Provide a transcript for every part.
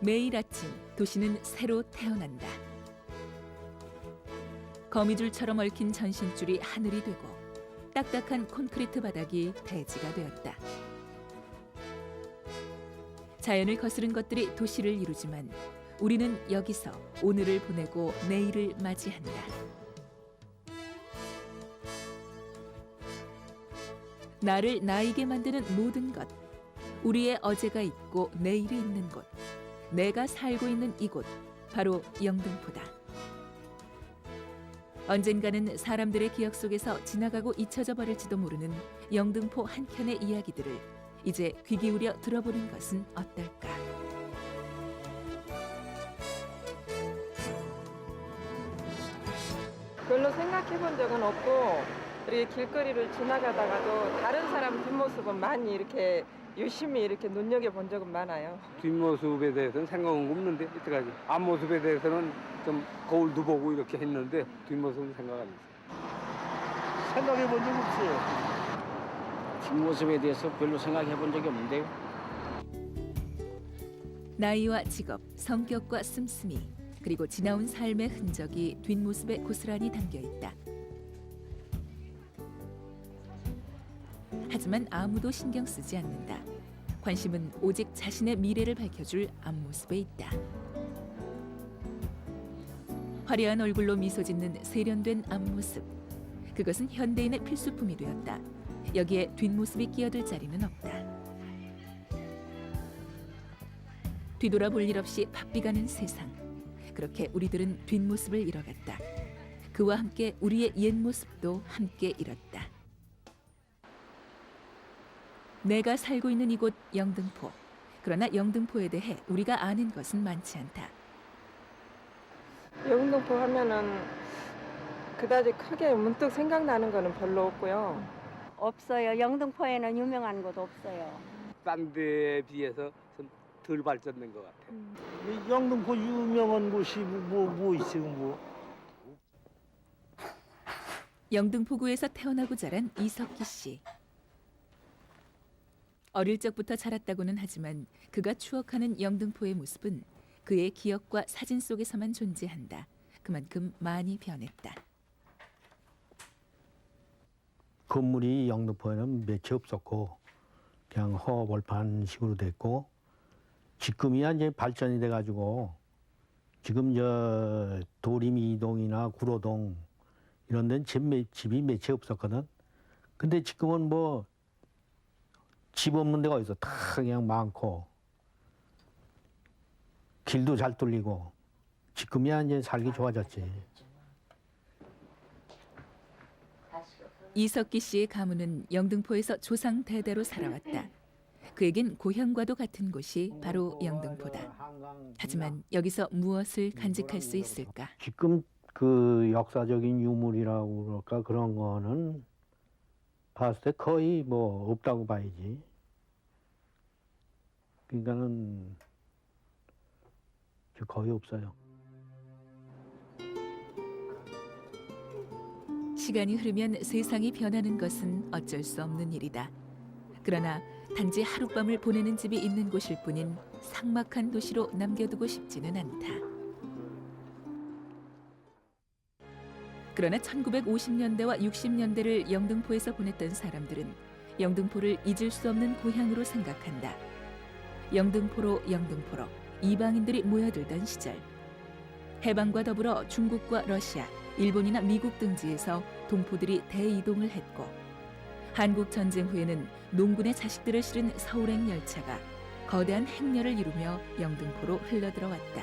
매일 아침 도시는 새로 태어난다. 거미줄처럼 얽힌 전신줄이 하늘이 되고 딱딱한 콘크리트 바닥이 대지가 되었다. 자연을 거스른 것들이 도시를 이루지만 우리는 여기서 오늘을 보내고 내일을 맞이한다. 나를 나이게 만드는 모든 것, 우리의 어제가 있고 내일이 있는 곳, 내가 살고 있는 이곳, 바로 영등포다. 언젠가는 사람들의 기억 속에서 지나가고 잊혀져 버릴지도 모르는 영등포 한켠의 이야기들을 이제 귀 기울여 들어보는 것은 어떨까? 별로 생각해 본 적은 없고 우리 길거리를 지나가다가도 다른 사람 뒷모습은 많이 이렇게 유심히 이렇게 눈여겨본 적은 많아요. 뒷모습에 대해서는 생각은 없는데 이때까지 앞모습에 대해서는 좀 거울도 보고 이렇게 했는데 뒷모습은 생각 안 했어요. 생각해 본 적 없어요. 뒷모습에 대해서 별로 생각해 본 적이 없는데요. 나이와 직업, 성격과 씀씀이, 그리고 지나온 삶의 흔적이 뒷모습에 고스란히 담겨 있다. 하지만 아무도 신경 쓰지 않는다. 관심은 오직 자신의 미래를 밝혀줄 앞모습에 있다. 화려한 얼굴로 미소 짓는 세련된 앞모습. 그것은 현대인의 필수품이 되었다. 여기에 뒷모습이 끼어들 자리는 없다. 뒤돌아볼 일 없이 바삐가는 세상. 그렇게 우리들은 뒷모습을 잃어갔다. 그와 함께 우리의 옛모습도 함께 잃었다. 내가 살고 있는 이곳 영등포. 그러나 영등포에 대해 우리가 아는 것은 많지 않다. 영등포 하면은 그다지 크게 문득 생각나는 거는 별로 없고요. 없어요. 영등포에는 유명한 곳 없어요. 딴 데에 비해서 좀 덜 발전된 것 같아요. 이 영등포 유명한 곳이 뭐 있어요, 뭐. 영등포구에서 태어나고 자란 이석기 씨. 어릴 적부터 자랐다고는 하지만 그가 추억하는 영등포의 모습은 그의 기억과 사진 속에서만 존재한다. 그만큼 많이 변했다. 건물이 영등포에는 몇 채 없었고 그냥 허벌판식으로 됐고 지금이야 이제 발전이 돼가지고 지금 저 도림이 이동이나 구로동 이런 데는 집이 몇 채 없었거든. 근데 지금은 뭐 집 없는 데가 어디서 다 그냥 많고 길도 잘 뚫리고 지금이야 이제 살기 좋아졌지. 이석기 씨의 가문은 영등포에서 조상 대대로 살아왔다. 그에겐 고향과도 같은 곳이 바로 영등포다. 하지만 여기서 무엇을 간직할 수 있을까? 지금 그 역사적인 유물이라고 그럴까 그런 거는 봤을 때 거의 뭐 없다고 봐야지. 그러니까는 거의 없어요. 시간이 흐르면 세상이 변하는 것은 어쩔 수 없는 일이다. 그러나 단지 하룻밤을 보내는 집이 있는 곳일 뿐인 삭막한 도시로 남겨두고 싶지는 않다. 그러나 1950년대와 60년대를 영등포에서 보냈던 사람들은 영등포를 잊을 수 없는 고향으로 생각한다. 영등포로 이방인들이 모여들던 시절. 해방과 더불어 중국과 러시아, 일본이나 미국 등지에서 동포들이 대이동을 했고 한국 전쟁 후에는 농군의 자식들을 실은 서울행 열차가 거대한 행렬을 이루며 영등포로 흘러들어왔다.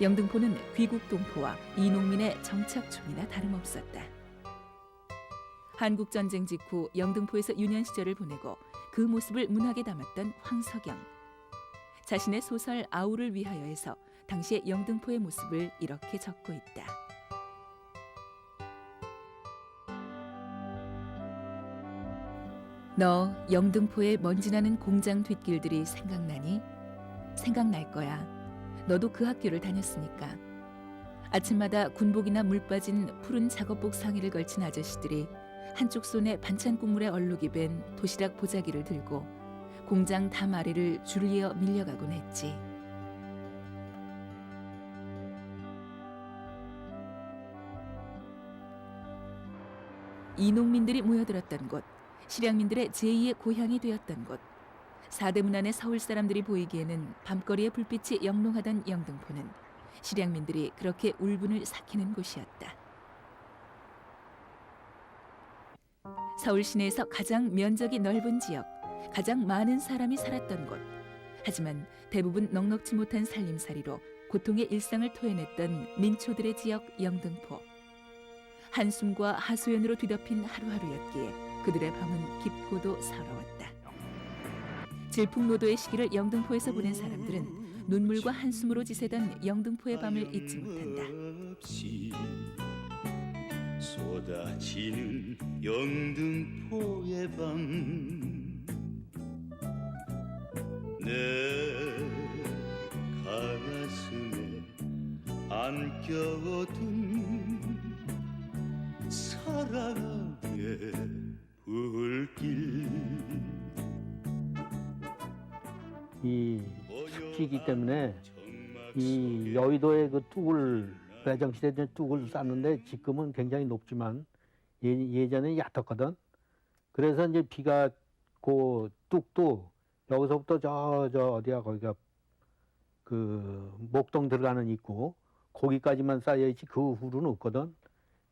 영등포는 귀국 동포와 이농민의 정착촌이나 다름없었다. 한국 전쟁 직후 영등포에서 유년 시절을 보내고 그 모습을 문학에 담았던 황석영. 자신의 소설 아우를 위하여에서 당시의 영등포의 모습을 이렇게 적고 있다. 너 영등포의 먼지나는 공장 뒷길들이 생각나니? 생각날 거야. 너도 그 학교를 다녔으니까. 아침마다 군복이나 물 빠진 푸른 작업복 상의를 걸친 아저씨들이 한쪽 손에 반찬 국물에 얼룩이 밴 도시락 보자기를 들고 공장 담 아래를 줄을 이어 밀려가곤 했지. 이농민들이 모여들었던 곳, 실향민들의 제2의 고향이 되었던 곳, 사대문 안의 서울 사람들이 보이기에는 밤거리의 불빛이 영롱하던 영등포는 실향민들이 그렇게 울분을 삭히는 곳이었다. 서울 시내에서 가장 면적이 넓은 지역, 가장 많은 사람이 살았던 곳. 하지만 대부분 넉넉지 못한 살림살이로 고통의 일상을 토해냈던 민초들의 지역 영등포. 한숨과 하소연으로 뒤덮인 하루하루였기에 그들의 밤은 깊고도 서러웠다. 질풍노도의 시기를 영등포에서 보낸 사람들은 눈물과 한숨으로 지새던 영등포의 밤을 잊지 못한다. 쏟아지는 영등포의 밤, 내 가슴에 안겨둔 사랑의 불길. 이 습지이기 때문에 이 여의도의 그 뚝을 배정시대 때 뚝을 쌌는데 지금은 굉장히 높지만 예전에 얕았거든. 그래서 이제 비가 그 뚝도 여기서부터 저 어디야 거기가 그 목동 들어가는 입구 거기까지만 쌓여있지 그 후로는 없거든.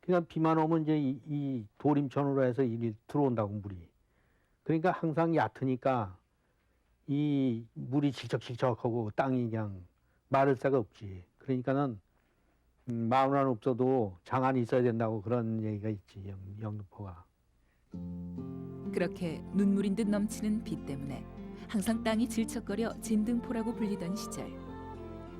그러니까 비만 오면 이제 이 도림천으로 해서 이리 들어온다고 물이. 그러니까 항상 얕으니까 이 물이 질척질척하고 땅이 그냥 마를 새가 없지. 그러니까는 마흔 없어도 장안이 있어야 된다고 그런 얘기가 있지 영등포가. 그렇게 눈물인 듯 넘치는 비 때문에 항상 땅이 질척거려 진등포라고 불리던 시절.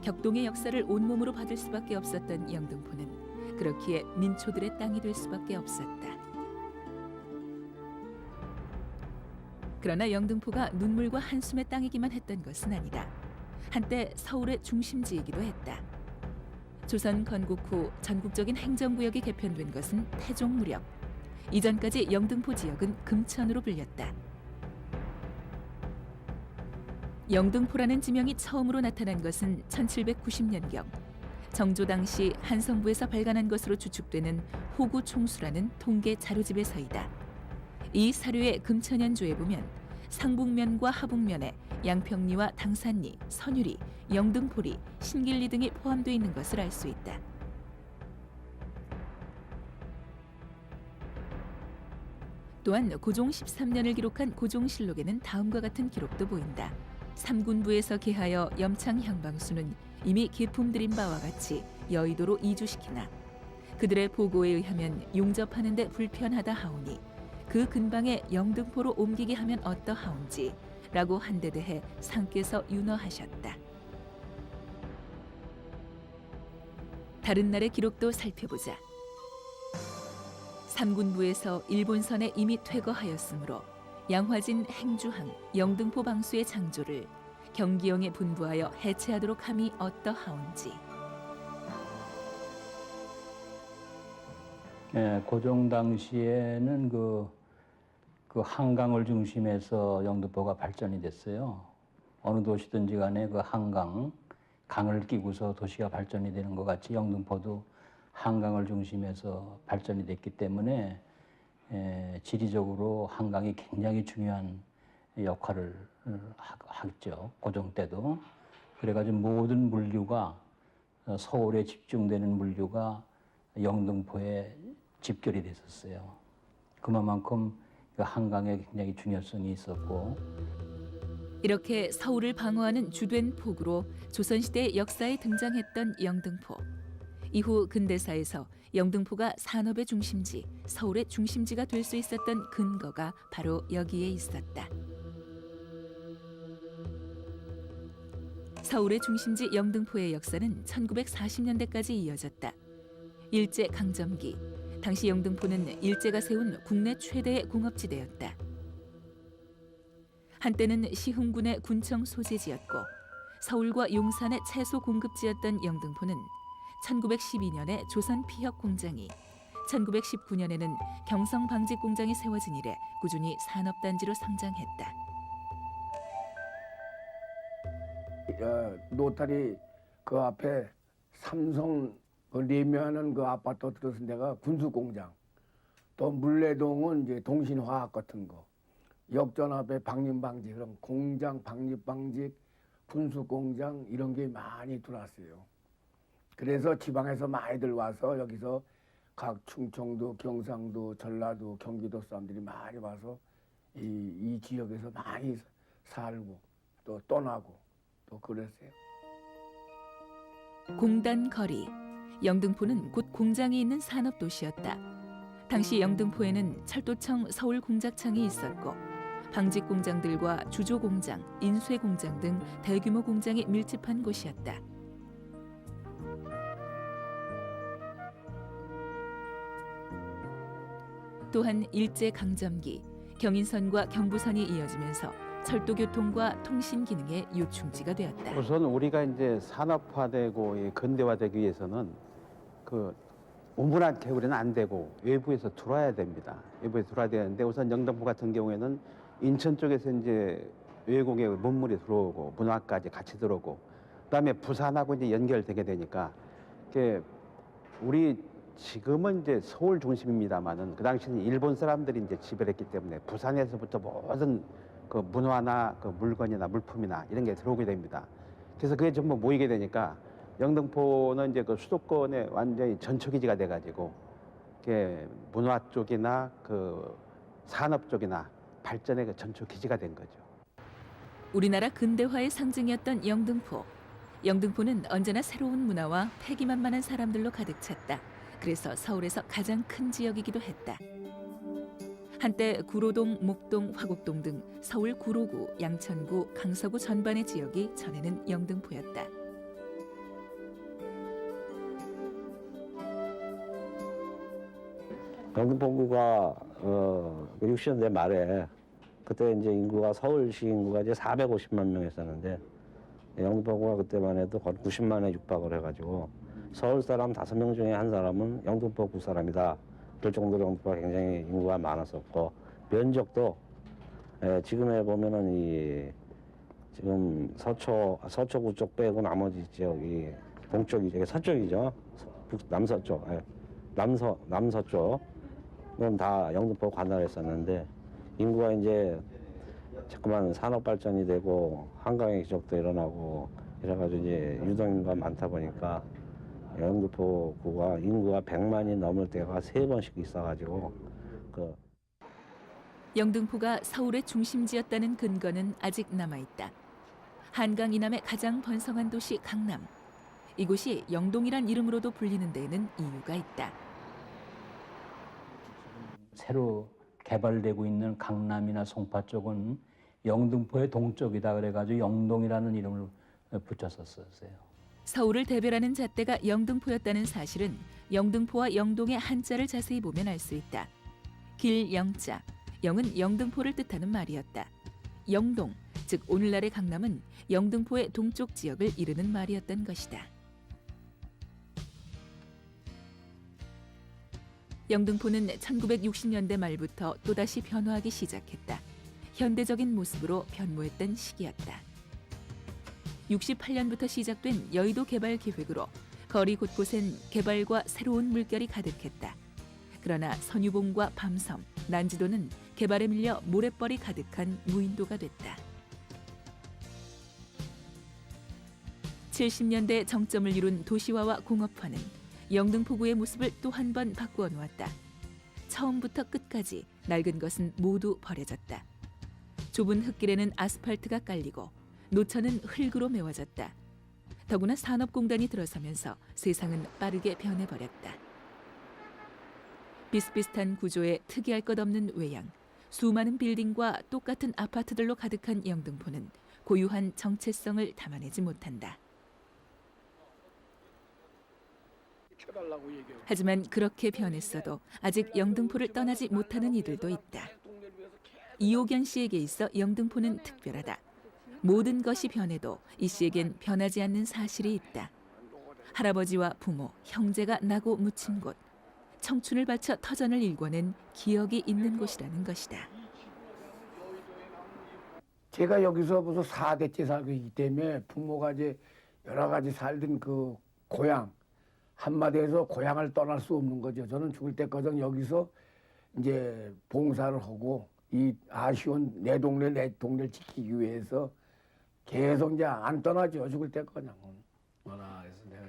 격동의 역사를 온몸으로 받을 수밖에 없었던 영등포는 그렇기에 민초들의 땅이 될 수밖에 없었다. 그러나 영등포가 눈물과 한숨의 땅이기만 했던 것은 아니다. 한때 서울의 중심지이기도 했다. 조선 건국 후 전국적인 행정구역이 개편된 것은 태종 무렵. 이전까지 영등포 지역은 금천으로 불렸다. 영등포라는 지명이 처음으로 나타난 것은 1790년경. 정조 당시 한성부에서 발간한 것으로 추측되는 호구 총수라는 통계 자료집에서이다. 이 사료의 금천연조에 보면 상북면과 하북면에 양평리와 당산리, 선유리, 영등포리, 신길리 등이 포함되어 있는 것을 알 수 있다. 또한 고종 13년을 기록한 고종실록에는 다음과 같은 기록도 보인다. 삼군부에서 개하여 염창 향방수는 이미 기품들인 바와 같이 여의도로 이주시키나 그들의 보고에 의하면 용접하는 데 불편하다 하오니 그 근방에 영등포로 옮기게 하면 어떠하온지 라고 한 데 대해 상께서 윤허하셨다. 다른 날의 기록도 살펴보자. 삼군부에서 일본선에 이미 퇴거하였으므로 양화진 행주항 영등포 방수의 장조를 경기영에 분부하여 해체하도록 함이 어떠하온지. 고종 당시에는 그 한강을 중심해서 영등포가 발전이 됐어요. 어느 도시든지 간에 그 강을 끼고서 도시가 발전이 되는 것 같이 영등포도 한강을 중심해서 발전이 됐기 때문에 지리적으로 한강이 굉장히 중요한 역할을 하죠. 고종 때도. 그래가지고 모든 물류가 서울에 집중되는 물류가 영등포에 집결이 됐었어요. 그만큼 한강에 굉장히 중요성이 있었고. 이렇게 서울을 방어하는 주된 포구로 조선시대 역사에 등장했던 영등포. 이후 근대사에서 영등포가 산업의 중심지, 서울의 중심지가 될 수 있었던 근거가 바로 여기에 있었다. 서울의 중심지 영등포의 역사는 1940년대까지 이어졌다. 일제 강점기, 당시 영등포는 일제가 세운 국내 최대의 공업지대였다. 한때는 시흥군의 군청 소재지였고 서울과 용산의 채소 공급지였던 영등포는 1912년에 조선 피혁 공장이, 1919년에는 경성 방직 공장이 세워진 이래 꾸준히 산업단지로 성장했다. 노탈이 그 앞에 삼성 리메하는 그 아파트 들어선 데가 군수공장. 또 물레동은 이제 동신화학 같은 거, 역전 앞에 방림방직, 그런 공장, 방립방직, 분수공장 이런 게 많이 들어왔어요. 그래서 지방에서 많이들 와서 여기서 각 충청도, 경상도, 전라도, 경기도 사람들이 많이 와서 이 지역에서 많이 살고 또 떠나고 또 그랬어요. 공단 거리. 영등포는 곧 공장이 있는 산업도시였다. 당시 영등포에는 철도청 서울공작청이 있었고 방직 공장들과 주조 공장, 인쇄 공장 등 대규모 공장이 밀집한 곳이었다. 또한 일제 강점기 경인선과 경부선이 이어지면서 철도 교통과 통신 기능의 요충지가 되었다. 우선 우리가 이제 산업화되고 근대화되기 위해서는 그 온분한 개울에는 안 되고 외부에서 들어와야 됩니다. 외부에서 들어와야 되는데 우선 영등포 같은 경우에는 인천 쪽에서 이제 외국의 문물이 들어오고 문화까지 같이 들어오고 그다음에 부산하고 이제 연결되게 되니까 우리 지금은 이제 서울 중심입니다만은 그 당시에는 일본 사람들이 이제 지배를 했기 때문에 부산에서부터 모든 그 문화나 그 물건이나 물품이나 이런 게 들어오게 됩니다. 그래서 그게 전부 모이게 되니까 영등포는 이제 그 수도권의 완전히 전초기지가 돼가지고 문화 쪽이나 그 산업 쪽이나 발전의 그 전초기지가 된 거죠. 우리나라 근대화의 상징이었던 영등포. 영등포는 언제나 새로운 문화와 패기만만한 사람들로 가득 찼다. 그래서 서울에서 가장 큰 지역이기도 했다. 한때 구로동, 목동, 화곡동 등 서울 구로구, 양천구, 강서구 전반의 지역이 전에는 영등포였다. 영등포구가 60년대 말에 그때 이제 인구가 서울시 인구가 이제 450만 명이었었는데 영등포구가 그때만 해도 거의 90만에 육박을 해가지고 서울 사람 5명 중에 한 사람은 영등포구 사람이다. 그럴 정도로 영등포가 굉장히 인구가 많았었고 면적도 지금에 보면은 지금 서초구 쪽 빼고 나머지 지역이 동쪽이죠, 서쪽이죠, 남서쪽, 남서쪽은 다 영등포 관할했었는데 인구가 이제 자꾸만 산업 발전이 되고 한강의 기적도 일어나고 이래가지고 이제 유동인구가 많다 보니까 영등포구가 인구가 100만이 넘을 때가 3번씩 있어가지고 영등포가 서울의 중심지였다는 근거는 아직 남아있다. 한강 이남의 가장 번성한 도시 강남. 이곳이 영동이란 이름으로도 불리는 데에는 이유가 있다. 새로 개발되고 있는 강남이나 송파 쪽은 영등포의 동쪽이다 그래가지고 영동이라는 이름을 붙였었어요. 서울을 대별하는 잣대가 영등포였다는 사실은 영등포와 영동의 한자를 자세히 보면 알 수 있다. 길 영자, 영은 영등포를 뜻하는 말이었다. 영동, 즉 오늘날의 강남은 영등포의 동쪽 지역을 이르는 말이었던 것이다. 영등포는 1960년대 말부터 또다시 변화하기 시작했다. 현대적인 모습으로 변모했던 시기였다. 68년부터 시작된 여의도 개발 계획으로 거리 곳곳엔 개발과 새로운 물결이 가득했다. 그러나 선유봉과 밤섬, 난지도는 개발에 밀려 모래벌이 가득한 무인도가 됐다. 70년대 정점을 이룬 도시화와 공업화는 영등포구의 모습을 또 한 번 바꾸어 놓았다. 처음부터 끝까지 낡은 것은 모두 버려졌다. 좁은 흙길에는 아스팔트가 깔리고 노천은 흙으로 메워졌다. 더구나 산업공단이 들어서면서 세상은 빠르게 변해버렸다. 비슷비슷한 구조의 특이할 것 없는 외양, 수많은 빌딩과 똑같은 아파트들로 가득한 영등포는 고유한 정체성을 담아내지 못한다. 하지만 그렇게 변했어도 아직 영등포를 떠나지 못하는 이들도 있다. 이호견 씨에게 있어 영등포는 특별하다. 모든 것이 변해도 이 씨에겐 변하지 않는 사실이 있다. 할아버지와 부모, 형제가 나고 묻힌 곳, 청춘을 바쳐 터전을 일궈낸 기억이 있는 곳이라는 것이다. 제가 여기서 벌써 4대째 살고 있기 때문에 부모가 이제 여러 가지 살던 그 고향, 한마디에서 고향을 떠날 수 없는 거죠. 저는 죽을 때까지 여기서 이제 봉사를 하고 이 아쉬운 내 동네를 지키기 위해서 계속 이제 안 떠나죠. 죽을 때까지.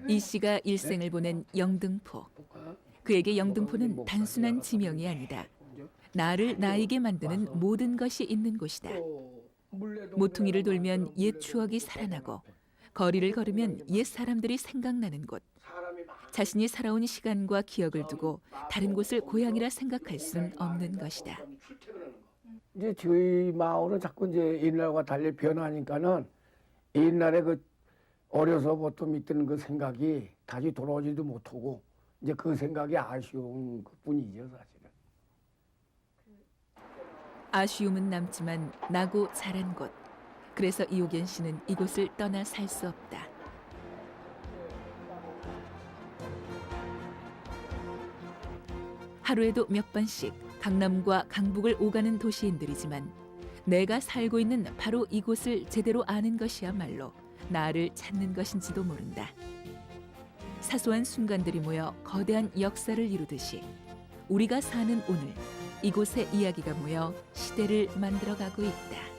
이 씨가 일생을 보낸 영등포. 그에게 영등포는 단순한 지명이 아니다. 나를 나에게 만드는 모든 것이 있는 곳이다. 모퉁이를 돌면 옛 추억이 살아나고 거리를 걸으면 옛 사람들이 생각나는 곳. 자신이 살아온 시간과 기억을 두고 다른 곳을 고향이라 생각할 수는 없는 것이다. 이제 저희 마을은 자꾸 이제 옛날과 달리 변하니까는 옛날에 그 어려서부터 믿던 그 생각이 다시 돌아오지도 못하고 이제 그 생각이 아쉬운 것뿐이죠, 사실은. 아쉬움은 남지만 나고 자란 곳. 그래서 이옥연 씨는 이곳을 떠나 살 수 없다. 하루에도 몇 번씩 강남과 강북을 오가는 도시인들이지만 내가 살고 있는 바로 이곳을 제대로 아는 것이야말로 나를 찾는 것인지도 모른다. 사소한 순간들이 모여 거대한 역사를 이루듯이 우리가 사는 오늘 이곳의 이야기가 모여 시대를 만들어가고 있다.